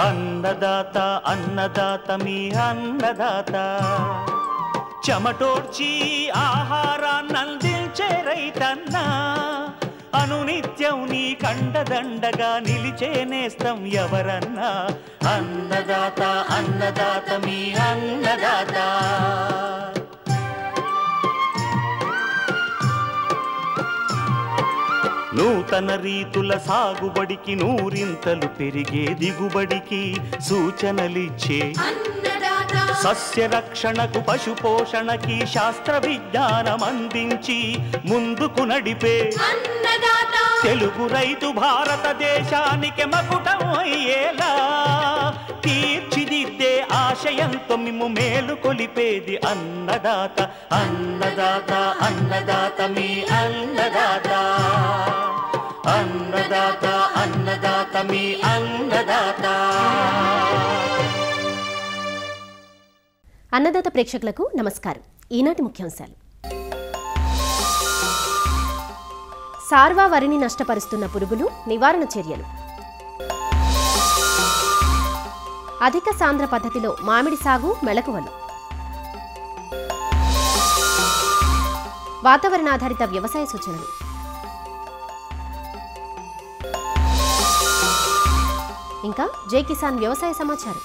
అన్నదాత అన్నదాత మీ అన్నదాత చెమటోడ్చి ఆహారాన్నందించే రైతన్నా అనునిత్యం నీ కండదండగా నిలిచే నేస్తం ఎవరన్నా అన్నదాత అన్నదాత మీ అన్నదాత నూతన రీతుల సాగుబడికి నూరింతలు పెరిగే దిగుబడికి సూచనలిచ్చే సస్య రక్షణకు పశు పోషణకి శాస్త్ర విజ్ఞానం అందించి ముందుకు నడిపే తెలుగు రైతు భారతదేశానికి మకుటం అయ్యేలా తీర్చిదిద్దే ఆశయంతో మిమ్ము మేలు కొలిపేది అన్నదాత అన్నదాత అన్నదాత మీ అన్నదాత అన్నదాత అన్నదాత మీ అన్నదాత. అన్నదాత ప్రేక్షకులకు నమస్కారం. ఈనాటి ముఖ్యాంశాలు: సార్వా వరిని నష్టపరుస్తున్న పురుగులు నివారణ చర్యలు, అధిక సాంద్ర పద్ధతిలో మామిడి సాగు మెళకువలు, వాతావరణాధారిత వ్యవసాయ సూచనలు, ఇంకా జై కిసాన్ వ్యవసాయ సమాచారం.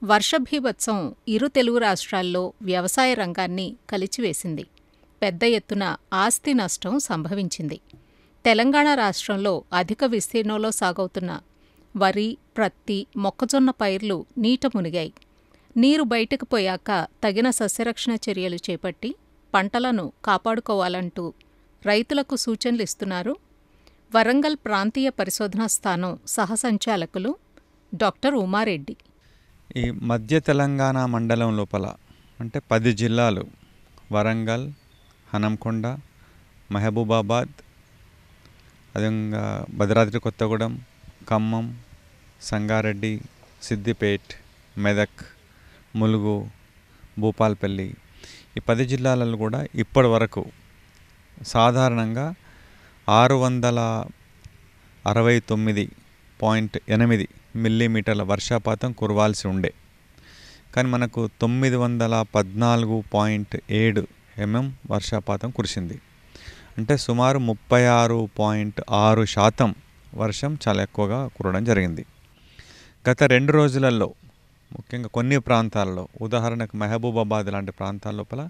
వర్షభీభత్సం ఇరు తెలుగు రాష్ట్రాల్లో వ్యవసాయ రంగాన్ని కలిచివేసింది. పెద్ద ఎత్తున ఆస్తి నష్టం సంభవించింది. తెలంగాణ రాష్ట్రంలో అధిక విస్తీర్ణంలో సాగవుతున్న వరి, ప్రత్తి, మొక్కజొన్న పైర్లు నీట మునిగాయి. నీరు బయటకు పోయాక తగిన సస్యరక్షణ చర్యలు చేపట్టి పంటలను కాపాడుకోవాలంటూ రైతులకు సూచనలిస్తున్నారు వరంగల్ ప్రాంతీయ పరిశోధనా స్థానం సహసంచాలకులు డాక్టర్ ఉమారెడ్డి. ఈ మధ్య తెలంగాణ మండలం లోపల అంటే 10 జిల్లాలు వరంగల్, హనంకొండ, మహబూబాబాద్, అదేవిధంగా భద్రాద్రి కొత్తగూడెం, ఖమ్మం, సంగారెడ్డి, సిద్దిపేట్, మెదక్, ములుగు, భూపాల్పల్లి ఈ 10 జిల్లాలలో కూడా ఇప్పటి వరకు సాధారణంగా 669.8 మిల్లీమీటర్ల వర్షపాతం కురవాల్సి ఉండే, కానీ మనకు 914.7 mm వర్షపాతం కురిసింది. అంటే సుమారు 36.6% వర్షం చాలా ఎక్కువగా కురవడం జరిగింది. గత 2 రోజులలో ముఖ్యంగా కొన్ని ప్రాంతాల్లో, ఉదాహరణకు మహబూబాబాద్ లాంటి ప్రాంతాల లోపల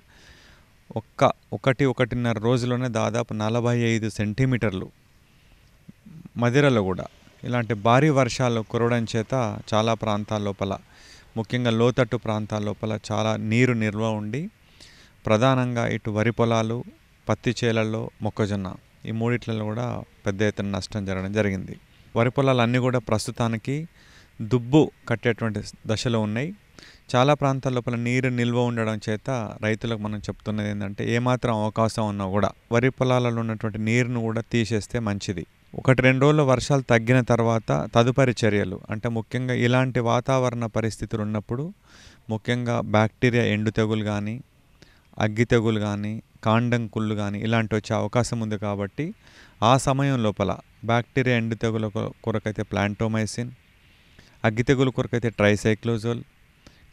1.5 రోజులోనే దాదాపు 45 సెంటీమీటర్లు, మదిరలో కూడా ఇలాంటి భారీ వర్షాలు కురవడం చేత చాలా ప్రాంతాల లోపల, ముఖ్యంగా లోతట్టు ప్రాంతాల లోపల చాలా నీరు నిల్వ ఉండి ప్రధానంగా ఇటు వరి పొలాలు, పత్తి చేలల్లో, మొక్కజొన్న ఈ మూడిట్లలో కూడా పెద్ద ఎత్తున నష్టం జరగడం జరిగింది. వరి పొలాలు అన్నీ కూడా ప్రస్తుతానికి దుబ్బు కట్టేటువంటి దశలో ఉన్నాయి. చాలా ప్రాంతాల లోపల నీరు నిల్వ ఉండడం చేత రైతులకు మనం చెప్తున్నది ఏంటంటే, ఏమాత్రం అవకాశం ఉన్నా కూడా వరి పొలాలలో ఉన్నటువంటి నీరును కూడా తీసేస్తే మంచిది. 1-2 రోజులు వర్షాలు తగ్గిన తర్వాత తదుపరి చర్యలు అంటే ముఖ్యంగా ఇలాంటి వాతావరణ పరిస్థితులు ఉన్నప్పుడు ముఖ్యంగా బ్యాక్టీరియా ఎండు తెగులు కానీ, అగ్గి తెగులు కానీ, కాండం కుళ్ళు కానీ ఇలాంటివి వచ్చే అవకాశం ఉంది. కాబట్టి ఆ సమయం లోపల బ్యాక్టీరియా ఎండు తెగుల కొరకైతే ప్లాంటోమైసిన్, అగ్గి తెగులు కొరకైతే ట్రైసైక్లోజోల్,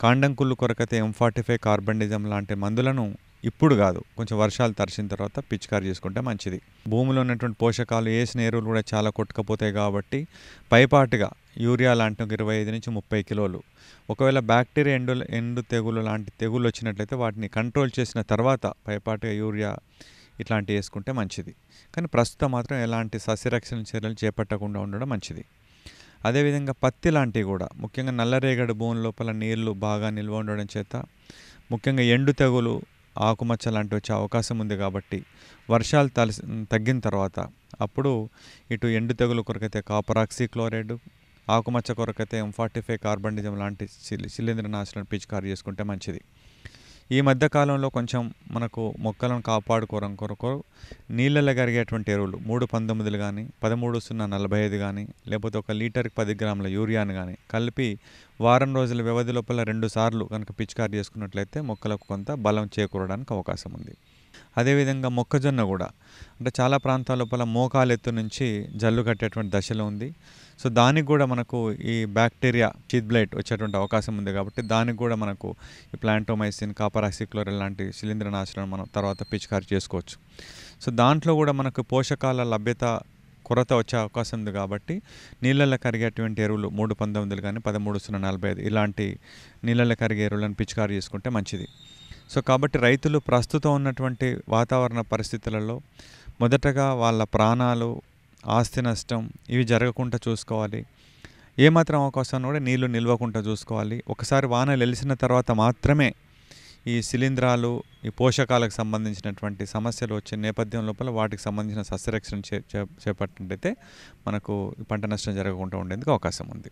కాండం కుళ్ళు కొరకైతే M45 కార్బండిజం లాంటి మందులను ఇప్పుడు కాదు, కొంచెం వర్షాలు తరిచిన తర్వాత పిచికారి చేసుకుంటే మంచిది. భూమిలో ఉన్నటువంటి పోషకాలు, వేసిన ఎరువులు కూడా చాలా కొట్టుకపోతాయి. కాబట్టి పైపాటుగా యూరియా లాంటి 25-30 కిలోలు, ఒకవేళ బ్యాక్టీరియా ఎండు తెగులు లాంటి తెగులు వచ్చినట్లయితే వాటిని కంట్రోల్ చేసిన తర్వాత పైపాటుగా యూరియా ఇట్లాంటివి వేసుకుంటే మంచిది. కానీ ప్రస్తుతం మాత్రం ఎలాంటి సస్యరక్షణ చర్యలు చేపట్టకుండా ఉండడం మంచిది. అదేవిధంగా పత్తి లాంటివి కూడా ముఖ్యంగా నల్లరేగడి భూమి లోపల నీళ్లు బాగా నిల్వ ఉండడం చేత ముఖ్యంగా ఎండు తెగులు, ఆకుమచ్చ లాంటివి వచ్చే అవకాశం ఉంది. కాబట్టి వర్షాలు తగ్గిన తర్వాత అప్పుడు ఇటు ఎండు తెగులు కొరకైతే కాపరాక్సీ క్లోరైడ్, ఆకుమచ్చ కొరకైతే M45 కార్బండిజం లాంటి శిలీంద్రనాశులను పిచికారి చేసుకుంటే మంచిది. ఈ మధ్య కాలంలో కొంచెం మనకు మొక్కలను కాపాడుకోవడం కొరకు నీళ్ళలో కరిగేటువంటి ఎరువులు 319 కానీ 13-0-45 కానీ లేకపోతే 1 లీటర్కి 10 గ్రాముల యూరియాను కానీ కలిపి వారం రోజుల వ్యవధి లోపల 2 సార్లు కనుక పిచికారీ చేసుకున్నట్లయితే మొక్కలకు కొంత బలం చేకూరడానికి అవకాశం ఉంది. అదేవిధంగా మొక్కజొన్న కూడా అంటే చాలా ప్రాంతాల లోపల మోకాలెత్తు నుంచి జల్లు కట్టేటువంటి దశలో ఉంది. సో దానికి కూడా మనకు ఈ బ్యాక్టీరియా షీత్ బ్లైట్ వచ్చేటువంటి అవకాశం ఉంది కాబట్టి దానికి కూడా మనకు ఈ ప్లాంటోమైసిన్, కాపర్ ఆక్సిక్లోరైడ్ లాంటి శిలీంద్రనాశనం మనం తర్వాత పిచికారీ చేసుకోవచ్చు. సో దాంట్లో కూడా మనకు పోషకాల లభ్యత కొరత వచ్చే అవకాశం ఉంది కాబట్టి నీళ్ళల్లో కరిగేటువంటి ఎరువులు 319 కానీ 13-0-45 ఇలాంటి నీళ్ళల్లో కరిగే ఎరువులను పిచికారీ చేసుకుంటే మంచిది. సో కాబట్టి రైతులు ప్రస్తుతం ఉన్నటువంటి వాతావరణ పరిస్థితులలో మొదటగా వాళ్ళ ప్రాణాలు, ఆస్తి నష్టం ఇవి జరగకుండా చూసుకోవాలి. ఏమాత్రం అవకాశం కూడా నీళ్లు నిల్వకుండా చూసుకోవాలి. ఒకసారి వానలు వెలిసిన తర్వాత మాత్రమే ఈ శిలీంధ్రాలు, ఈ పోషకాలకు సంబంధించినటువంటి సమస్యలు వచ్చే నేపథ్యం లోపల వాటికి సంబంధించిన సస్యరక్షణ చేపట్టినట్టయితే మనకు పంట నష్టం జరగకుండా ఉండేందుకు అవకాశం ఉంది.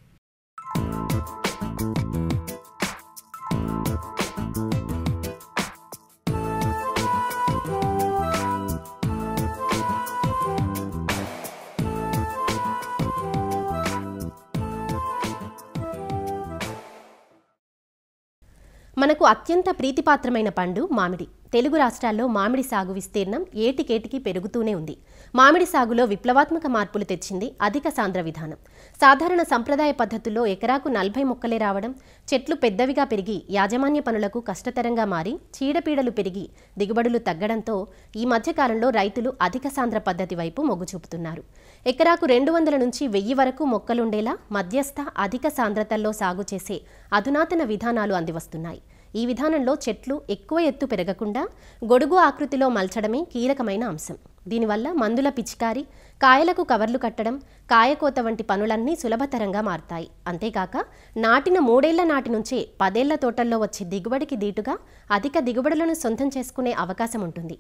మనకు అత్యంత ప్రీతిపాత్రమైన పండు మామిడి. తెలుగు రాష్ట్రాల్లో మామిడి సాగు విస్తీర్ణం ఏటికేటికి పెరుగుతూనే ఉంది. మామిడి సాగులో విప్లవాత్మక మార్పులు తెచ్చింది అధిక సాంద్ర విధానం. సాధారణ సంప్రదాయ పద్ధతుల్లో ఎకరాకు 40 మొక్కలే రావడం, చెట్లు పెద్దవిగా పెరిగి యాజమాన్య పనులకు కష్టతరంగా మారి చీడపీడలు పెరిగి దిగుబడులు తగ్గడంతో ఈ మధ్యకాలంలో రైతులు అధిక సాంద్ర పద్ధతి వైపు మొగ్గు చూపుతున్నారు. ఎకరాకు 200 నుంచి 1000 వరకు మొక్కలుండేలా మధ్యస్థ అధిక సాంద్రతల్లో సాగు చేసే అధునాతన విధానాలు అందివస్తున్నాయి. ఈ విధానంలో చెట్లు ఎక్కువ ఎత్తు పెరగకుండా గొడుగు ఆకృతిలో మలచడమే కీలకమైన అంశం. దీనివల్ల మందుల పిచికారీ, కాయలకు కవర్లు కట్టడం, కాయకోత వంటి పనులన్నీ సులభతరంగా మారతాయి. అంతేకాక నాటిన 3 ఏళ్ల నాటి నుంచే 10 ఏళ్ల తోటల్లో వచ్చే దిగుబడికి దీటుగా అధిక దిగుబడులను సొంతం చేసుకునే అవకాశం ఉంటుంది.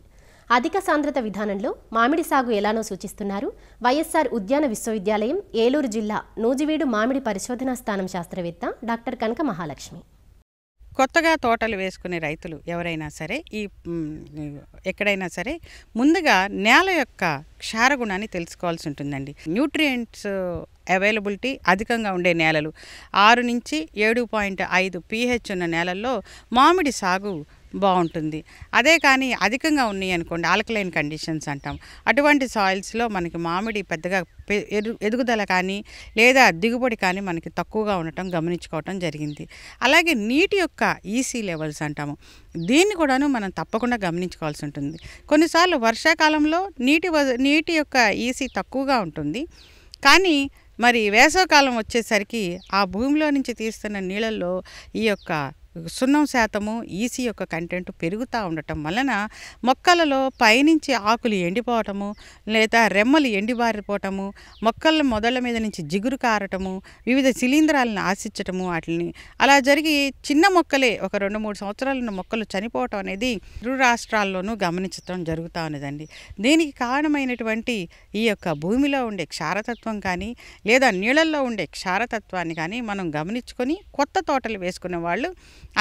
అధిక సాంద్రత విధానంలో మామిడి సాగు ఎలానో సూచిస్తున్నారు వైఎస్ఆర్ ఉద్యాన విశ్వవిద్యాలయం ఏలూరు జిల్లా నూజివీడు మామిడి పరిశోధనా స్థానం శాస్త్రవేత్త డాక్టర్ కనక మహాలక్ష్మి. కొత్తగా తోటలు వేసుకునే రైతులు ఎవరైనా సరే ఎక్కడైనా సరే ముందుగా నేల యొక్క క్షారగుణాన్ని తెలుసుకోవాల్సి ఉంటుందండి. న్యూట్రియంట్స్ అవైలబిలిటీ అధికంగా ఉండే నేలలు 6 నుంచి 7.5 pH ఉన్న నేలల్లో మామిడి సాగు బాగుంటుంది. అదే కానీ అధికంగా ఉన్నాయి అనుకోండి, ఆల్కలైన్ కండిషన్స్ అంటాం, అటువంటి సాయిల్స్లో మనకి మామిడి పెద్దగా ఎదుగుదల కానీ లేదా దిగుబడి కానీ మనకి తక్కువగా ఉండటం గమనించుకోవటం జరిగింది. అలాగే నీటి యొక్క ఈసీ లెవెల్స్ అంటాము, దీన్ని కూడాను మనం తప్పకుండా గమనించుకోవాల్సి ఉంటుంది. కొన్నిసార్లు వర్షాకాలంలో నీటి యొక్క ఈసీ తక్కువగా ఉంటుంది, కానీ మరి వేసవకాలం వచ్చేసరికి ఆ భూమిలో నుంచి తీస్తున్న నీళ్ళల్లో ఈ యొక్క 0% ఈసీ యొక్క కంటెంట్ పెరుగుతూ ఉండటం వలన మొక్కలలో పైనుంచి ఆకులు ఎండిపోవటము లేదా రెమ్మలు ఎండిబారిపోవటము, మొక్కల మొదళ్ళ మీద నుంచి జిగురు కారటము, వివిధ శిలీంధ్రాలను ఆశించటము, వాటిని అలా జరిగి చిన్న మొక్కలే ఒక 2-3 సంవత్సరాలు ఉన్న మొక్కలు చనిపోవటం అనేది ఇరు రాష్ట్రాల్లోనూ గమనించడం జరుగుతూ ఉన్నదండి. దీనికి కారణమైనటువంటి ఈ యొక్క భూమిలో ఉండే క్షారతత్వం కానీ లేదా నీళ్ళల్లో ఉండే క్షారతత్వాన్ని కానీ మనం గమనించుకొని కొత్త తోటలు వేసుకునే వాళ్ళు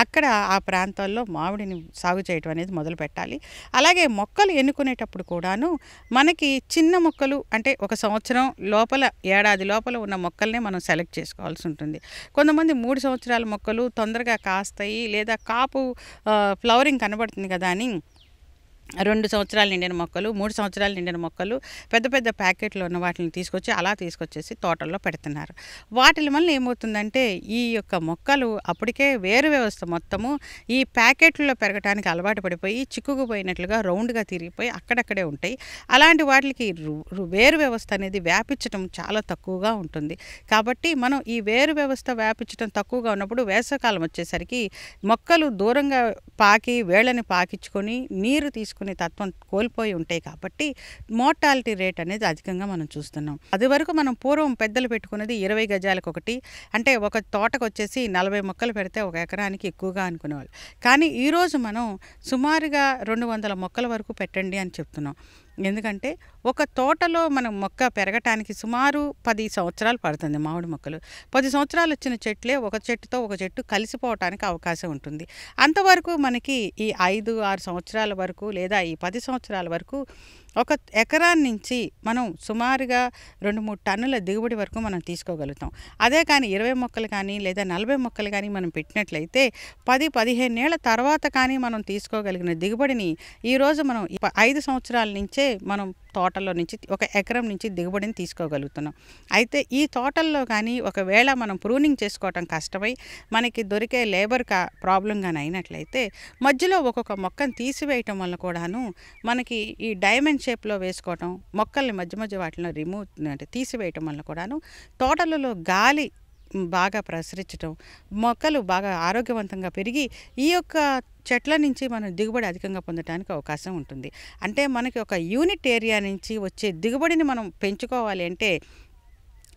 అక్కడ ఆ ప్రాంతాల్లో మామిడిని సాగు చేయటం అనేది మొదలు పెట్టాలి. అలాగే మొక్కలు ఎన్నుకునేటప్పుడు కూడాను మనకి చిన్న మొక్కలు అంటే 1 సంవత్సరం లోపల, ఏడాది లోపల ఉన్న మొక్కల్నే మనం సెలెక్ట్ చేసుకోవాల్సి ఉంటుంది. కొంతమంది 3 సంవత్సరాల మొక్కలు తొందరగా కాస్తాయి లేదా కాపు ఫ్లవరింగ్ కనబడుతుంది కదా అని 2 సంవత్సరాలు నిండిన మొక్కలు, 3 సంవత్సరాలు నిండిన మొక్కలు పెద్ద పెద్ద ప్యాకెట్లో ఉన్న వాటిని తీసుకొచ్చేసి తోటల్లో పెడుతున్నారు. వాటి వల్ల ఏమవుతుందంటే ఈ యొక్క మొక్కలు అప్పటికే వేరు వ్యవస్థ మొత్తము ఈ ప్యాకెట్లలో పెరగడానికి అలవాటు పడిపోయి చిక్కుకుపోయినట్లుగా రౌండ్గా తిరిగిపోయి అక్కడక్కడే ఉంటాయి. అలాంటి వాటికి వేరు వ్యవస్థ అనేది వ్యాపించడం చాలా తక్కువగా ఉంటుంది. కాబట్టి మనం ఈ వేరు వ్యవస్థ వ్యాపించడం తక్కువగా ఉన్నప్పుడు వేసవకాలం వచ్చేసరికి మొక్కలు దూరంగా పాకి వేళ్ళని పాకించుకొని నీరు తీసుకునే తత్వం కోల్పోయి ఉంటాయి. కాబట్టి మోర్టాలిటీ రేట్ అనేది అధికంగా మనం చూస్తున్నాం. అది వరకు మనం పూర్వం పెద్దలు పెట్టుకున్నది 20 గజాలకు ఒకటి, అంటే ఒక తోటకు వచ్చేసి 40 మొక్కలు పెడితే 1 ఎకరానికి ఎక్కువగా అనుకునేవాళ్ళు. కానీ ఈరోజు మనం సుమారుగా 200 మొక్కల వరకు పెట్టండి అని చెప్తున్నాం. ఎందుకంటే ఒక తోటలో మనం మొక్క పెరగటానికి సుమారు 10 సంవత్సరాలు పడుతుంది. మామిడి మొక్కలు 10 సంవత్సరాలు వచ్చిన చెట్లే ఒక చెట్టుతో ఒక చెట్టు కలిసిపోవటానికి అవకాశం ఉంటుంది. అంతవరకు మనకి ఈ 5-6 సంవత్సరాల వరకు లేదా ఈ 10 సంవత్సరాల వరకు ఒక ఎకరాన్ని నుంచి మనం సుమారుగా 2-3 టన్నుల దిగుబడి వరకు మనం తీసుకోగలుగుతాం. అదే కానీ 20 మొక్కలు కానీ లేదా 40 మొక్కలు కానీ మనం పెట్టినట్లయితే 10-15 ఏళ్ల తర్వాత కానీ మనం తీసుకోగలిగిన దిగుబడిని ఈరోజు మనం 5 సంవత్సరాల నుంచే మనం తోటల్లో నుంచి ఒక ఎకరం నుంచి దిగుబడిని తీసుకోగలుగుతున్నాం. అయితే ఈ తోటల్లో కానీ ఒకవేళ మనం ప్రూనింగ్ చేసుకోవటం కష్టమై మనకి దొరికే లేబర్ ప్రాబ్లం కానీ అయినట్లయితే మధ్యలో ఒక్కొక్క మొక్కను తీసివేయటం వల్ల కూడాను మనకి ఈ డైమండ్ షేప్లో వేసుకోవటం, మొక్కల్ని మధ్య వాటిలో అంటే తీసివేయటం వల్ల కూడాను తోటలలో గాలి బాగా ప్రసరించడం, మొక్కలు బాగా ఆరోగ్యవంతంగా పెరిగి ఈ యొక్క చెట్ల నుంచి మనం దిగుబడి అధికంగా పొందడానికి అవకాశం ఉంటుంది. అంటే మనకి ఒక యూనిట్ ఏరియా నుంచి వచ్చే దిగుబడిని మనం పెంచుకోవాలి అంటే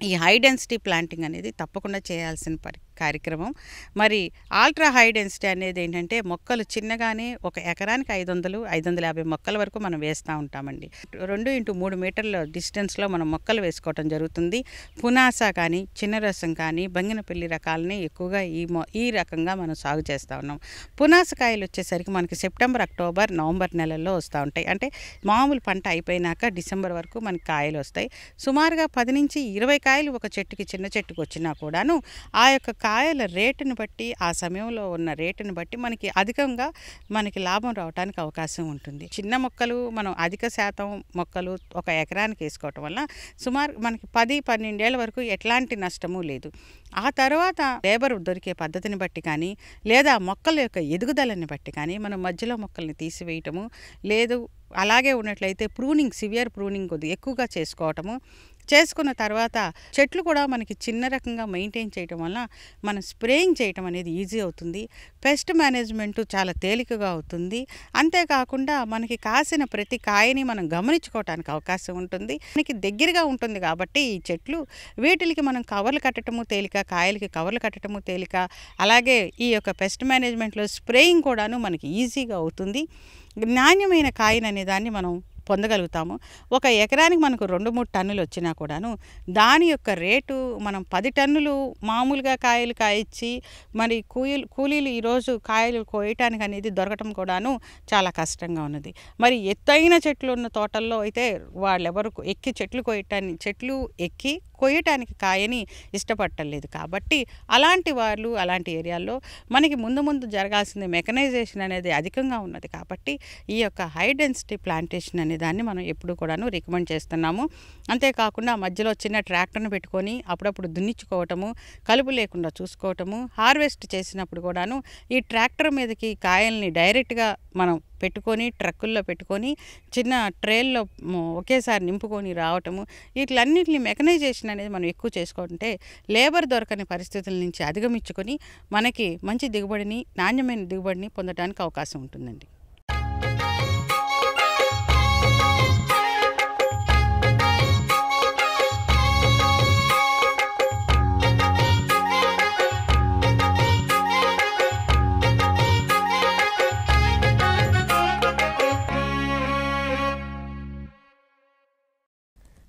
ఈ హై డెన్సిటీ ప్లాంటింగ్ అనేది తప్పకుండా చేయాల్సిన కార్యక్రమం. మరి ఆల్ట్రా హై డెన్సిటీ అనేది ఏంటంటే మొక్కలు చిన్నగానే ఒక ఎకరానికి 500-550 మొక్కల వరకు మనం వేస్తూ ఉంటామండి. 2x3 మీటర్ల డిస్టెన్స్లో మనం మొక్కలు వేసుకోవటం జరుగుతుంది. పునాస కానీ చిన్న రసం కానీ బంగినపల్లి రకాలని ఎక్కువగా ఈ రకంగా మనం సాగు చేస్తూ ఉన్నాం. పునాసకాయలు వచ్చేసరికి మనకి సెప్టెంబర్, అక్టోబర్, నవంబర్ నెలల్లో వస్తూ ఉంటాయి. అంటే మామూలు పంట అయిపోయినాక డిసెంబర్ వరకు మనకి కాయలు వస్తాయి. సుమారుగా 10-20 కాయలు ఒక చెట్టుకి, చిన్న చెట్టుకు వచ్చినా కూడాను ఆ యొక్క కాయల రేటుని బట్టి, ఆ సమయంలో ఉన్న రేటుని బట్టి మనకి అధికంగా మనకి లాభం రావడానికి అవకాశం ఉంటుంది. చిన్న మొక్కలు మనం అధిక శాతం మొక్కలు ఒక ఎకరానికి వేసుకోవటం వల్ల సుమారు మనకి 10-12 ఏళ్ల వరకు ఎట్లాంటి నష్టము లేదు. ఆ తర్వాత లేబర్ దొరికే పద్ధతిని బట్టి కానీ లేదా మొక్కల యొక్క ఎదుగుదలని బట్టి కానీ మనం మధ్యలో మొక్కల్ని తీసివేయటము లేదు, అలాగే ఉన్నట్లయితే ప్రూనింగ్, సివియర్ ప్రూనింగ్ కొద్దిగా ఎక్కువగా చేసుకోవటము, చేసుకున్న తర్వాత చెట్లు కూడా మనకి చిన్న రకంగా మెయింటైన్ చేయటం వల్ల మనం స్ప్రేయింగ్ చేయటం అనేది ఈజీ అవుతుంది. పెస్ట్ మేనేజ్మెంట్ చాలా తేలికగా అవుతుంది. అంతేకాకుండా మనకి కాసిన ప్రతి కాయని మనం గమనించుకోవటానికి అవకాశం ఉంటుంది. మనకి దగ్గరగా ఉంటుంది కాబట్టి ఈ చెట్లు వీటికి మనం కవర్లు కట్టడము తేలిక, కాయలకి కవర్లు కట్టడము తేలిక, అలాగే ఈ యొక్క పెస్ట్ మేనేజ్మెంట్లో స్ప్రేయింగ్ కూడాను మనకి ఈజీగా అవుతుంది. నాణ్యమైన కాయను అనే దాన్ని మనం పొందగలుగుతాము. ఒక ఎకరానికి మనకు 2-3 టన్నులు వచ్చినా కూడాను దాని యొక్క రేటు మనం 10 టన్నులు మామూలుగా కాయలు కాయచ్చి మరి కూలీలు ఈరోజు కాయలు కోయటానికి అనేది దొరకటం కూడాను చాలా కష్టంగా ఉన్నది. మరి ఎత్తైన చెట్లు ఉన్న తోటల్లో అయితే వాళ్ళెవరు చెట్లు ఎక్కి కొయ్యటానికి కాయని ఇష్టపడలేదు. కాబట్టి అలాంటి వాళ్ళు అలాంటి ఏరియాల్లో మనకి ముందు జరగాల్సిన మెకనైజేషన్ అనేది అధికంగా ఉన్నది. కాబట్టి ఈ యొక్క హై డెన్సిటీ ప్లాంటేషన్ అనే దాన్ని మనం ఎప్పుడు కూడాను రికమెండ్ చేస్తున్నాము. అంతేకాకుండా మధ్యలో చిన్న ట్రాక్టర్ను పెట్టుకొని అప్పుడప్పుడు దున్నించుకోవటము, కలుపు లేకుండా చూసుకోవటము, హార్వెస్ట్ చేసినప్పుడు కూడాను ఈ ట్రాక్టర్ మీదకి కాయల్ని డైరెక్ట్గా మనం పెట్టుకొని ట్రక్కుల్లో పెట్టుకొని చిన్న ట్రేల్లో ఒకేసారి నింపుకొని రావటము, వీటిలన్నింటినీ మెకనైజేషన్ అనేది మనం ఎక్కువ చేసుకుంటే లేబర్ దొరకని పరిస్థితుల నుంచి అధిగమించుకొని మనకి మంచి దిగుబడిని, నాణ్యమైన దిగుబడిని పొందడానికి అవకాశం ఉంటుందండి.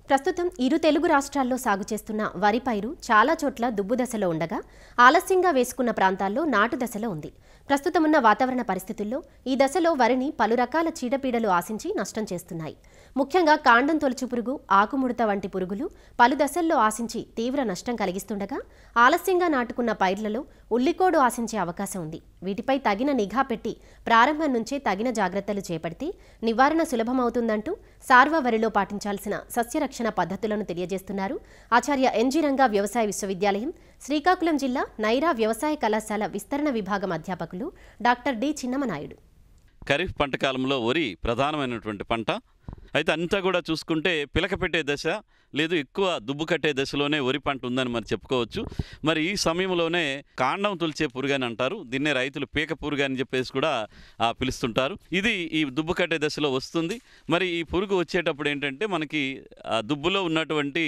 ప్రస్తుతం ఇరు తెలుగు రాష్ట్రాల్లో సాగు చేస్తున్న వరి పైరు చాలా చోట్ల దుబ్బు దశలో ఉండగా ఆలస్యంగా వేసుకున్న ప్రాంతాల్లో నాటు దశలో ఉంది. ప్రస్తుతం ఉన్న వాతావరణ పరిస్థితుల్లో ఈ దశలో వరిని పలు రకాల చీడపీడలు ఆశించి నష్టం చేస్తున్నాయి. ముఖ్యంగా కాండం తొలుచు పురుగు, ఆకుముడత వంటి పురుగులు పలు దశల్లో ఆశించి తీవ్ర నష్టం కలిగిస్తుండగా ఆలస్యంగా నాటుకున్న పైర్లలో ఉల్లికోడు ఆశించే అవకాశం ఉంది. వీటిపై తగిన నిఘా పెట్టి ప్రారంభం నుంచే తగిన జాగ్రత్తలు చేపడితే నివారణ సులభమవుతుందంటూ సార్వ వరిలో పాటించాల్సిన సస్యరక్షణ పద్ధతులను తెలియజేస్తున్నారు ఆచార్య ఎన్జీ రంగా వ్యవసాయ విశ్వవిద్యాలయం, శ్రీకాకుళం జిల్లా నైరా వ్యవసాయ కళాశాల విస్తరణ విభాగం అధ్యాపకులు డాక్టర్ డి చిన్నమనాయుడు. ఖరీఫ్ పంట కాలంలో వరి ప్రధానమైనటువంటి పంట. అయితే అంతా కూడా చూసుకుంటే పిలక పెట్టే దశ లేదు ఎక్కువ దుబ్బు కట్టే దశలోనే వరి పంట ఉందని మరి చెప్పుకోవచ్చు. మరి ఈ సమయంలోనే కాండం తొలిచే పురుగు అని అంటారు, దీన్నే రైతులు పీక పురుగు అని చెప్పేసి కూడా పిలుస్తుంటారు. ఇది ఈ దుబ్బు కట్టే దశలో వస్తుంది. మరి ఈ పురుగు వచ్చేటప్పుడు ఏంటంటే మనకి దుబ్బులో ఉన్నటువంటి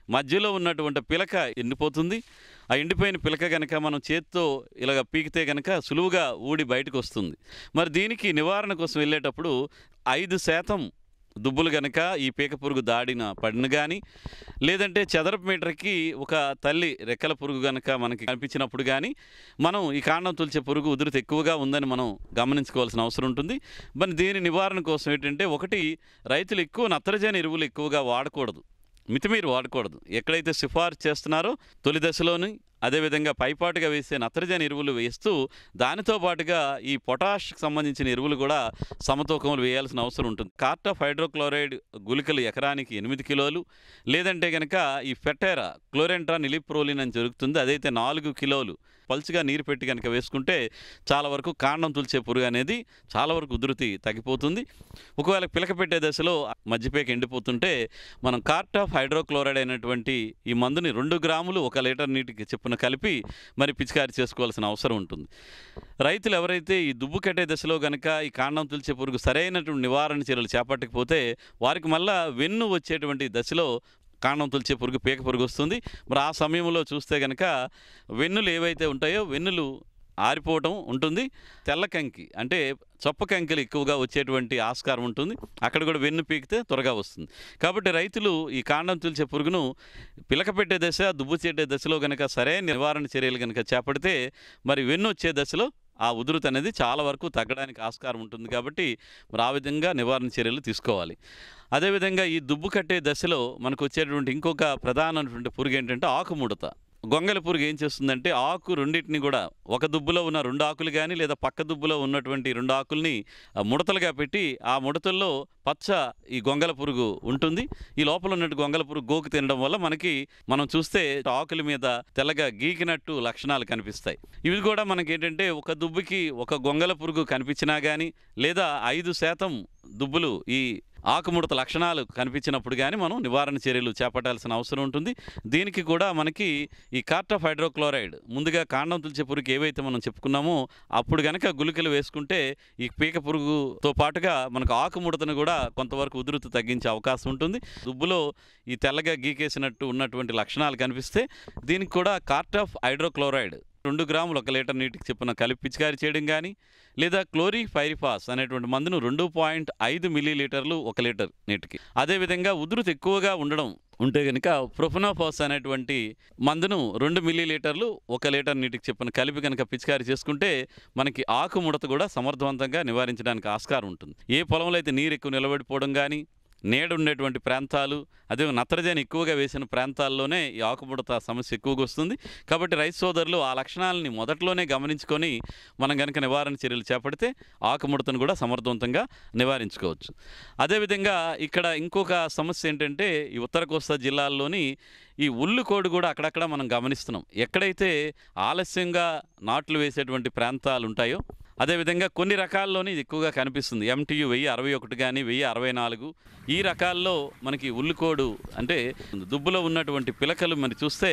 మధ్యలో ఉన్నటువంటి పిలక ఎండిపోతుంది. ఆ ఎండిపోయిన పిలక కనుక మనం చేత్తో ఇలాగ పీకితే కనుక సులువుగా ఊడి బయటకు వస్తుంది. మరి దీనికి నివారణ కోసం వెళ్ళేటప్పుడు 5% దుబ్బులు గనక ఈ పీక పురుగు దాడిన పడిన కానీ, లేదంటే చదరపు మీటర్కి ఒక తల్లి రెక్కల పురుగు గనక మనకి కనిపించినప్పుడు కానీ మనం ఈ కాండం తొలిచే పురుగు ఉధృతి ఎక్కువగా ఉందని మనం గమనించుకోవాల్సిన అవసరం ఉంటుంది. మరి దీని నివారణ కోసం ఏంటంటే, ఒకటి, రైతులు ఎక్కువ నత్రజని ఎరువులు ఎక్కువగా వాడకూడదు, మితిమీరి వాడకూడదు. ఎక్కడైతే సిఫార్సు చేస్తున్నారో తొలి దశలోని, అదేవిధంగా పైపాటుగా వేసే నత్రజని ఎరువులు వేస్తూ దానితో పాటుగా ఈ పొటాష్కి సంబంధించిన ఎరువులు కూడా సమతూకంలో వేయాల్సిన అవసరం ఉంటుంది. కార్టాఫ్ హైడ్రోక్లోరైడ్ గుళికలు ఎకరానికి 8 కిలోలు, లేదంటే కనుక ఈ ఫెటేరా క్లోరెంట్రా నిలిప్రోలిన్ అని జరుగుతుంది, అదైతే 4 కిలోలు పల్చగా నీరు పెట్టి కనుక వేసుకుంటే చాలా వరకు కాండం తుల్చే పురుగు అనేది చాలా వరకు ఉధృతి తగ్గిపోతుంది. ఒకవేళ పిలక పెట్టే దశలో మధ్యపేక ఎండిపోతుంటే మనం కార్టాఫ్ హైడ్రోక్లోరైడ్ అయినటువంటి ఈ మందుని 2 గ్రాములు 1 లీటర్ నీటికి చెప్పున కలిపి మరి పిచికారి చేసుకోవాల్సిన అవసరం ఉంటుంది. రైతులు ఎవరైతే ఈ దుబ్బు కట్టే దశలో కనుక ఈ కాండం తుల్చే పురుగు సరైనటువంటి నివారణ చర్యలు చేపట్టకపోతే వారికి మళ్ళా వెన్ను వచ్చేటువంటి దశలో కాండం తొలిచే పురుగు, పీక పురుగు వస్తుంది. మరి ఆ సమయంలో చూస్తే కనుక వెన్నులు ఏవైతే ఉంటాయో వెన్నులు ఆరిపోవటం ఉంటుంది. తెల్ల కంకి అంటే చొప్ప కంకిలు ఎక్కువగా వచ్చేటువంటి ఆస్కారం ఉంటుంది. అక్కడ కూడా వెన్ను పీకితే త్వరగా వస్తుంది. కాబట్టి రైతులు ఈ కాండం తొలిచే పురుగును పిలక పెట్టే దశ, దుబ్బు చేటే దశలో కనుక సరైన నివారణ చర్యలు కనుక చేపడితే మరి వెన్ను వచ్చే దశలో ఆ ఉధృతి అనేది చాలా వరకు తగ్గడానికి ఆస్కారం ఉంటుంది. కాబట్టి మరి ఆ విధంగా నివారణ చర్యలు తీసుకోవాలి. అదేవిధంగా ఈ దుబ్బు కట్టే దశలో మనకు వచ్చేటువంటి ఇంకొక ప్రధానమైనటువంటి పురుగు ఏంటంటే ఆకుముడత. గొంగళి పురుగు ఏం చేస్తుందంటే ఆకు రెండింటిని కూడా, ఒక దుబ్బులో ఉన్న 2 ఆకులు కానీ లేదా పక్క దుబ్బులో ఉన్నటువంటి 2 ఆకుల్ని ముడతలుగా పెట్టి ఆ ముడతల్లో పచ్చ ఈ గొంగళ పురుగు ఉంటుంది. ఈ లోపల ఉన్నట్టు గొంగళ పురుగు గోకు తినడం వల్ల మనం చూస్తే ఆకుల మీద తెల్లగా గీకినట్టు లక్షణాలు కనిపిస్తాయి. ఇవి కూడా మనకి ఏంటంటే ఒక దుబ్బుకి ఒక గొంగళ పురుగు కనిపించినా కానీ లేదా 5% దుబ్బులు ఈ ఆకుముడత లక్షణాలు కనిపించినప్పుడు కానీ మనం నివారణ చర్యలు చేపట్టాల్సిన అవసరం ఉంటుంది. దీనికి కూడా మనకి ఈ కార్టాఫ్ హైడ్రోక్లోరైడ్ ముందుగా కాండం తుల్చే పురుగు ఏవైతే మనం చెప్పుకున్నామో అప్పుడు కనుక గుళికలు వేసుకుంటే ఈ పీక పురుగుతో పాటుగా మనకు ఆకుముడతను కూడా కొంతవరకు ఉధృతి తగ్గించే అవకాశం ఉంటుంది. దుబ్బులో ఈ తెల్లగా గీకేసినట్టు ఉన్నటువంటి లక్షణాలు కనిపిస్తే దీనికి కూడా కార్టాఫ్ హైడ్రోక్లోరైడ్ 2 గ్రాములు 1 లీటర్ నీటికి చెప్పున కలిపి పిచికారి చేయడం కానీ, లేదా క్లోరిఫైరిఫాస్ అనేటువంటి మందును 2.5 మిల్లీలీటర్లు 1 లీటర్ నీటికి, అదేవిధంగా ఉధృతి ఎక్కువగా ఉంటే కనుక ప్రొఫెనోఫాస్ అనేటువంటి మందును 2 మిల్లీలీటర్లు 1 లీటర్ నీటికి చెప్పున కలిపి కనుక పిచికారి చేసుకుంటే మనకి ఆకుముడత కూడా సమర్థవంతంగా నివారించడానికి ఆస్కారం ఉంటుంది. ఏ పొలంలో అయితే నీరు ఎక్కువ నిలబడిపోవడం కానీ, నేడు ఉండేటువంటి ప్రాంతాలు, అదే నత్రజని ఎక్కువగా వేసిన ప్రాంతాల్లోనే ఈ ఆకుముడత సమస్య ఎక్కువగా వస్తుంది. కాబట్టి రైతు సోదరులు ఆ లక్షణాలని మొదట్లోనే గమనించుకొని మనం కనుక నివారణ చర్యలు చేపడితే ఆకుముడతను కూడా సమర్థవంతంగా నివారించుకోవచ్చు. అదేవిధంగా ఇక్కడ ఇంకొక సమస్య ఏంటంటే ఈ ఉత్తర కోస్తా జిల్లాల్లోని ఈ ఉల్లుకోడు కూడా అక్కడక్కడ మనం గమనిస్తున్నాం. ఎక్కడైతే ఆలస్యంగా నాట్లు వేసేటువంటి ప్రాంతాలు ఉంటాయో అదేవిధంగా కొన్ని రకాల్లోనే ఇది ఎక్కువగా కనిపిస్తుంది. MTU 1061 కానీ 1064 ఈ రకాల్లో మనకి ఉల్లుకోడు అంటే దుబ్బులో ఉన్నటువంటి పిలకలు మరి చూస్తే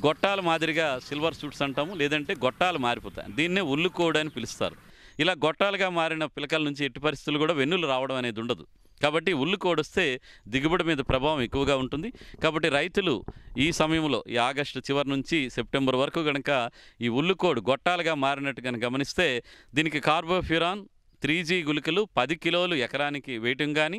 గొట్టాల మాదిరిగా సిల్వర్ సూట్స్ అంటాము, లేదంటే గొట్టాలు మారిపోతాయి. దీన్నే ఉల్లుకోడు అని పిలుస్తారు. ఇలా గొట్టాలుగా మారిన పిలకల నుంచి ఎట్టి పరిస్థితులు కూడా వెన్నులు రావడం అనేది ఉండదు. కాబట్టి ఉల్లుకోడు వస్తే దిగుబడి మీద ప్రభావం ఎక్కువగా ఉంటుంది. కాబట్టి రైతులు ఈ సమయంలో ఈ ఆగస్టు చివరి నుంచి సెప్టెంబర్ వరకు కనుక ఈ ఉల్లుకోడు గొట్టాలుగా మారినట్టు కనుక గమనిస్తే దీనికి కార్బోఫ్యూరాన్ 3G గుళికలు 10 కిలోలు ఎకరానికి వేయటం కానీ,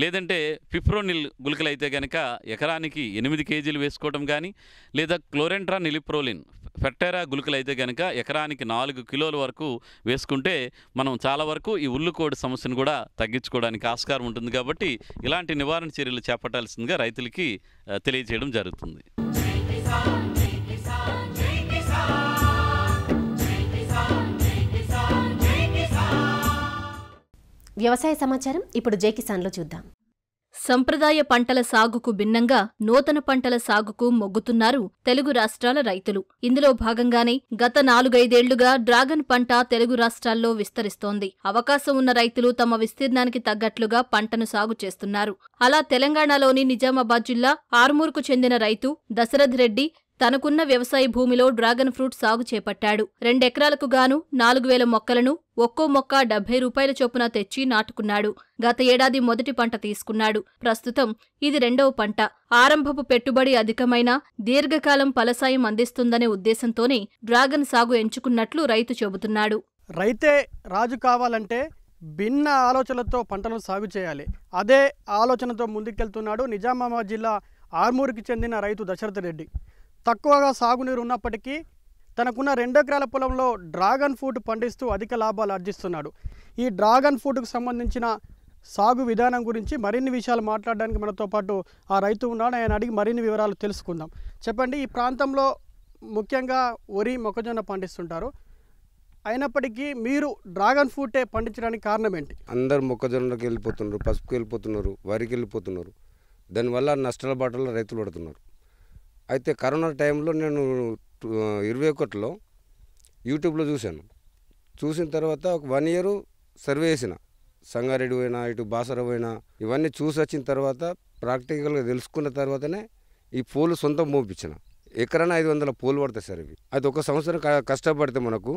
లేదంటే పిప్రోనిల్ గుళికలు అయితే కనుక ఎకరానికి 8 కేజీలు వేసుకోవడం కానీ, లేదా క్లోరెంట్రా నిలిప్రోలిన్ ఫెటేరా గుళికలు అయితే కనుక ఎకరానికి 4 కిలోల వరకు వేసుకుంటే మనం చాలా వరకు ఈ ఉల్లుకోడు సమస్యను కూడా తగ్గించుకోవడానికి ఆస్కారం ఉంటుంది. కాబట్టి ఇలాంటి నివారణ చర్యలు చేపట్టాల్సిందిగా రైతులకి తెలియజేయడం జరుగుతుంది. వ్యవసాయ సమాచారం ఇప్పుడు జై కిసాన్లో చూద్దాం. సంప్రదాయ పంటల సాగుకు భిన్నంగా నూతన పంటల సాగుకు మొగ్గుతున్నారు తెలుగు రాష్ట్రాల రైతులు. ఇందులో భాగంగానే గత 4-5 డ్రాగన్ పంట తెలుగు రాష్ట్రాల్లో విస్తరిస్తోంది. అవకాశం ఉన్న రైతులు తమ విస్తీర్ణానికి తగ్గట్లుగా పంటను సాగు చేస్తున్నారు. అలా తెలంగాణలోని నిజామాబాద్ జిల్లా ఆర్మూర్కు చెందిన రైతు దశరథ్ రెడ్డి తనకున్న వ్యవసాయ భూమిలో డ్రాగన్ ఫ్రూట్ సాగు చేపట్టాడు. 2 ఎకరాలకు గాను 4000 మొక్కలను ఒక్కో మొక్క 70 రూపాయల చొప్పున తెచ్చి నాటుకున్నాడు. గత ఏడాది మొదటి పంట తీసుకున్నాడు. ప్రస్తుతం ఇది 2వ పంట. ఆరంభపు పెట్టుబడి అధికమైన దీర్ఘకాలం ఫలసాయం అందిస్తుందనే ఉద్దేశంతోనే డ్రాగన్ సాగు ఎంచుకున్నట్లు రైతు చెబుతున్నాడు. రైతే రాజు కావాలంటే భిన్న ఆలోచనలతో పంటలను సాగు చేయాలి. అదే ఆలోచనతో ముందుకెళ్తున్నాడు నిజామాబాద్ జిల్లా ఆర్మూరుకి చెందిన రైతు దశరథ రెడ్డి. తక్కువగా సాగునీరు ఉన్నప్పటికీ తనకున్న 2 ఎకరాల పొలంలో డ్రాగన్ ఫ్రూట్ పండిస్తూ అధిక లాభాలు ఆర్జిస్తున్నాడు. ఈ డ్రాగన్ ఫ్రూట్కు సంబంధించిన సాగు విధానం గురించి మరిన్ని విషయాలు మాట్లాడడానికి మనతో పాటు ఆ రైతు ఉన్నాడు. ఆయన అడిగి మరిన్ని వివరాలు తెలుసుకుందాం. చెప్పండి, ఈ ప్రాంతంలో ముఖ్యంగా వరి మొక్కజొన్న పండిస్తుంటారు, అయినప్పటికీ మీరు డ్రాగన్ ఫ్రూటే పండించడానికి కారణం ఏంటి? అందరు మొక్కజొన్నకి వెళ్ళిపోతున్నారు, పసుపుకి వెళ్ళిపోతున్నారు, వరికి వెళ్ళిపోతున్నారు. దానివల్ల నష్టాల బాటలో రైతులు పడుతున్నారు. అయితే కరోనా టైంలో నేను 21లో యూట్యూబ్లో చూసిన తర్వాత ఒక 1 ఇయర్ సర్వే చేసిన. సంగారెడ్డి పోయినా, ఇటు బాసర పోయినా, ఇవన్నీ చూసి వచ్చిన తర్వాత ప్రాక్టికల్గా తెలుసుకున్న తర్వాతనే ఈ పూలు సొంతం మోపించిన. ఎకరాన 500 పూలు పడతాయి సార్ ఇవి. అయితే ఒక సంవత్సరం కష్టపడితే మనకు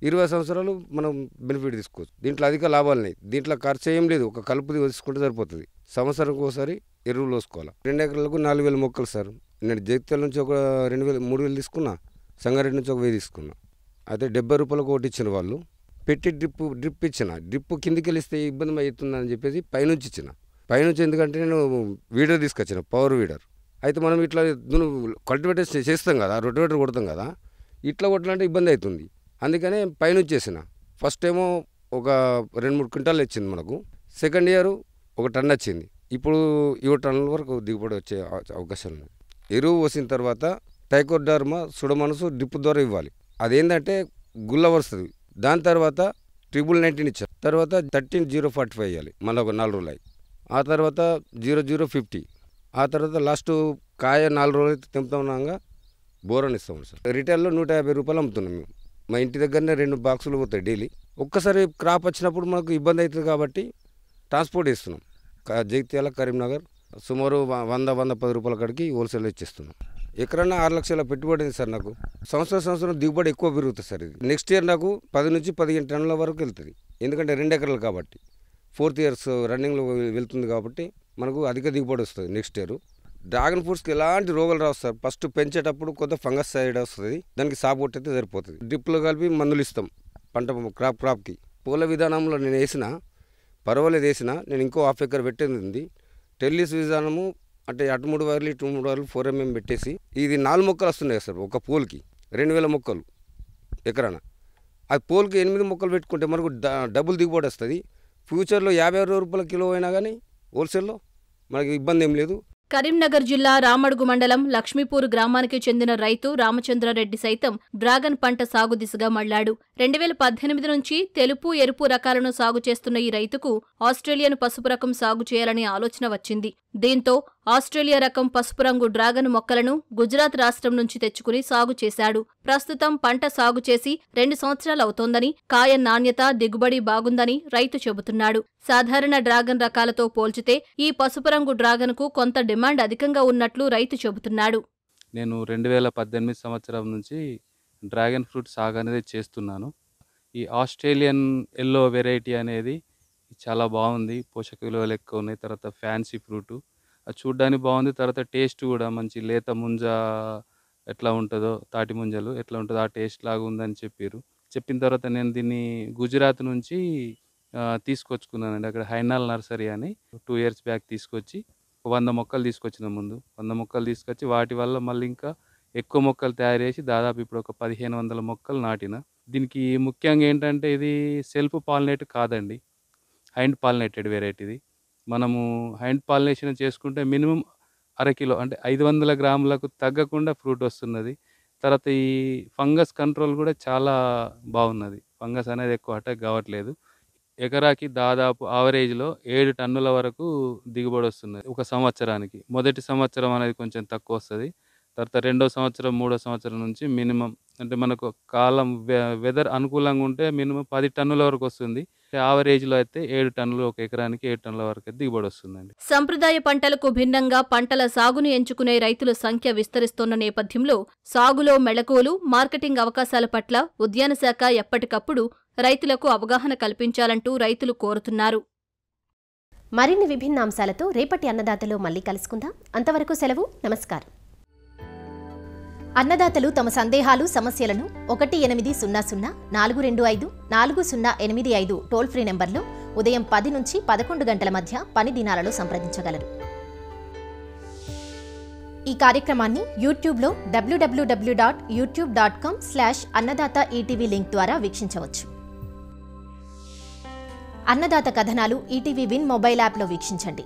20 సంవత్సరాలు మనం బెనిఫిట్ తీసుకోవచ్చు. దీంట్లో అధిక లాభాలు ఉన్నాయి. దీంట్లో ఖర్చు ఏం లేదు, ఒక కలుపు తీసుకుంటే సరిపోతుంది. సంవత్సరంకి ఒకసారి ఎరువులు వేసుకోవాలి. 2 ఎకరాలకు 4000 మొక్కలు సార్. నేను జగిత్యాల నుంచి ఒక 2000-3000 తీసుకున్నా, సంగారెడ్డి నుంచి ఒక 1000 తీసుకున్నా. అయితే 70 రూపాయలకు ఒకటి ఇచ్చిన వాళ్ళు పెట్టి డ్రిప్ ఇచ్చిన. డ్రిప్ కిందికి వెళ్ళిస్తే ఇబ్బంది అవుతుందని చెప్పేసి పైనుంచి ఇచ్చిన. పైనుంచి ఎందుకంటే నేను వీడర్ తీసుకొచ్చిన, పవర్ వీడర్. అయితే మనం ఇట్లా కల్టివేటర్ చేస్తాం కదా, రొటివేటర్ కొడతాం కదా, ఇట్లా కొట్టాలంటే ఇబ్బంది అవుతుంది. అందుకనే పైనుంచి చేసిన. ఫస్ట్ ఏమో ఒక 2-3 క్వింటాలు ఇచ్చింది మనకు. సెకండ్ ఇయర్ 1 టన్ వచ్చింది. ఇప్పుడు 7 టన్నుల వరకు దిగుబడి వచ్చే అవకాశాలు ఉన్నాయి. ఎరువు పోసిన తర్వాత టైకోడర్మా సుడమనసు డ్రిప్ ద్వారా ఇవ్వాలి. అదేంటంటే గుల్ల వస్తుంది. దాని తర్వాత 19 ఇచ్చారు. తర్వాత 13-045 ఇవ్వాలి, మళ్ళీ ఒక 4 రోజులు అయ్యి. ఆ తర్వాత 0050. ఆ తర్వాత లాస్ట్ కాయ 4 రోజులు అయితే తెంపుతున్నాగా బోరన్ ఇస్తాం సార్. రిటైల్లో 150 రూపాయలు అమ్ముతున్నాం మేము. మా ఇంటి దగ్గరనే 2 బాక్సులు పోతాయి డైలీ. ఒక్కసారి క్రాప్ వచ్చినప్పుడు మనకు ఇబ్బంది అవుతుంది కాబట్టి ట్రాన్స్పోర్ట్ ఇస్తున్నాం. జగిత్యాల, కరీంనగర్ సుమారు 100-110 రూపాయల కాడికి హోల్సేల్ ఇచ్చేస్తున్నాం. ఎకరన్నా 6 లక్షల పెట్టుబడి సార్. నాకు సంవత్సరం దిగుబడి ఎక్కువ పెరుగుతుంది సార్. ఇది నెక్స్ట్ ఇయర్ నాకు 10-15 టన్నుల వరకు వెళ్తుంది. ఎందుకంటే 2 ఎకరాలు కాబట్టి 4th ఇయర్స్ రన్నింగ్లో వెళ్తుంది కాబట్టి మనకు అధిక దిగుబడి వస్తుంది నెక్స్ట్ ఇయర్. డ్రాగన్ ఫ్రూట్స్కి ఎలాంటి రోగాలు రావు సార్. ఫస్ట్ పెంచేటప్పుడు కొంత ఫంగస్ సైడ్ వస్తుంది, దానికి సాగు కొట్టయితే సరిపోతుంది. డ్రిప్లో కలిపి మందులు ఇస్తాం పంట క్రాప్కి. పూల విధానంలో నేను వేసిన పర్వాలేదు వేసిన. నేను ఇంకో 1/2 ఎకర్ పెట్టేది ఉంది. టెల్లిస్ విధానము అంటే అటు 3 వైర్లు ఇటు 3 వైర్లు 4 mm పెట్టేసి ఇది 4 మొక్కలు వస్తున్నాయి సార్. ఒక పూలకి 2000 మొక్కలు ఎకరాన. అది పూలకి 8 మొక్కలు పెట్టుకుంటే మనకు డబుల్ దిగుబడి వస్తుంది. ఫ్యూచర్లో 50 రూపాయల కిలో అయినా కానీ హోల్సేల్లో మనకి ఇబ్బంది ఏం లేదు. కరీంనగర్ జిల్లా రామడుగు మండలం లక్ష్మీపూర్ గ్రామానికి చెందిన రైతు రామచంద్రారెడ్డి సైతం డ్రాగన్ పంట సాగు దిశగా మళ్లాడు. 2018 నుంచి తెలుపు, ఎరుపు రకాలను సాగు చేస్తున్న ఈ రైతుకు ఆస్ట్రేలియన్ పసుపు రకం సాగు చేయాలనే ఆలోచన వచ్చింది. దీంతో ఆస్ట్రేలియా రకం పసుపు రంగు డ్రాగన్ మొక్కలను గుజరాత్ రాష్ట్రం నుంచి తెచ్చుకుని సాగు చేశాడు. ప్రస్తుతం పంట సాగు చేసి 2 సంవత్సరాలవుతోందని, కాయ నాణ్యత, దిగుబడి బాగుందని రైతు చెబుతున్నాడు. సాధారణ డ్రాగన్ రకాలతో పోల్చితే ఈ పసుపు రంగు డ్రాగన్కు కొంత డిమాండ్ అధికంగా ఉన్నట్లు రైతు చెబుతున్నాడు. నేను 2018 సంవత్సరం నుంచి డ్రాగన్ ఫ్రూట్ సాగు అనేది చేస్తున్నాను. ఈ ఆస్ట్రేలియన్ ఎల్లో వెరైటీ అనేది చాలా బాగుంది. పోషక విలువలు ఎక్కువ ఉన్నాయి. తర్వాత ఫ్యాన్సీ ఫ్రూటు, అది చూడ్డానికి బాగుంది. తర్వాత టేస్ట్ కూడా మంచి లేత ముంజ ఎట్లా ఉంటుందో, తాటి ముంజలు ఎట్లా ఉంటుందో ఆ టేస్ట్ లాగా ఉందని చెప్పిన తర్వాత నేను దీన్ని గుజరాత్ నుంచి తీసుకొచ్చుకున్నానండి. అక్కడ హైనాల్ నర్సరీ అని 2 years బ్యాక్ తీసుకొచ్చి 100 మొక్కలు తీసుకొచ్చిన. ముందు 100 మొక్కలు తీసుకొచ్చి వాటి వల్ల మళ్ళీ ఇంకా ఎక్కువ మొక్కలు తయారు చేసి దాదాపు ఇప్పుడు ఒక 1500 మొక్కలు నాటిన. దీనికి ముఖ్యంగా ఏంటంటే ఇది సెల్ఫ్ పాలినేట్ కాదండి, హ్యాండ్ పాలినేటెడ్ వెరైటీది. మనము హ్యాండ్ పాలినేషన్ చేసుకుంటే మినిమం 1/2 కిలో అంటే 500 గ్రాములకు తగ్గకుండా ఫ్రూట్ వస్తున్నది. తర్వాత ఈ ఫంగస్ కంట్రోల్ కూడా చాలా బాగున్నది. ఫంగస్ అనేది ఎక్కువ అటాక్ కావట్లేదు. ఎకరాకి దాదాపు ఆవరేజ్లో 7 టన్నుల వరకు దిగుబడి వస్తున్నది ఒక సంవత్సరానికి. మొదటి సంవత్సరం అనేది కొంచెం తక్కువ వస్తుంది. తర్వాత 2వ సంవత్సరం 3వ సంవత్సరం నుంచి మినిమం అంటే మనకు కాలం వెదర్ అనుకూలంగా ఉంటే మినిమం 10 టన్నుల వరకు వస్తుంది. ఆవరేజ్లో అయితే 7 టన్నులు, ఒక ఎకరానికి 7 టన్నుల వరకు దిగుబడి వస్తుందండి. సంప్రదాయ పంటలకు భిన్నంగా పంటల సాగును ఎంచుకునే రైతుల సంఖ్య విస్తరిస్తోన్న నేపథ్యంలో సాగులో మెళకువలు, మార్కెటింగ్ అవకాశాల పట్ల ఉద్యాన శాఖ ఎప్పటికప్పుడు రైతులకు అవగాహన కల్పించాలంటూ రైతులు కోరుతున్నారు. మరిన్ని విభిన్న అంశాలతో రేపటి అన్నదాతలో మళ్ళీ కలుసుకుందాం. అంతవరకు సెలవు. నమస్కారం. అన్నదాతలు తమ సందేహాలు సమస్యలను 1800-425-4085 టోల్ ఫ్రీ నెంబర్లో ఉదయం 10 నుంచి 11 గంటల మధ్య పని దినాలలో సంప్రదించగలరు. ఈ కార్యక్రమాన్ని యూట్యూబ్లో www.youtube.com/annadata-etv లింక్ ద్వారా వీక్షించవచ్చు. అన్నదాత కథనాలు ఈటీవీ విన్ మొబైల్ యాప్లో వీక్షించండి.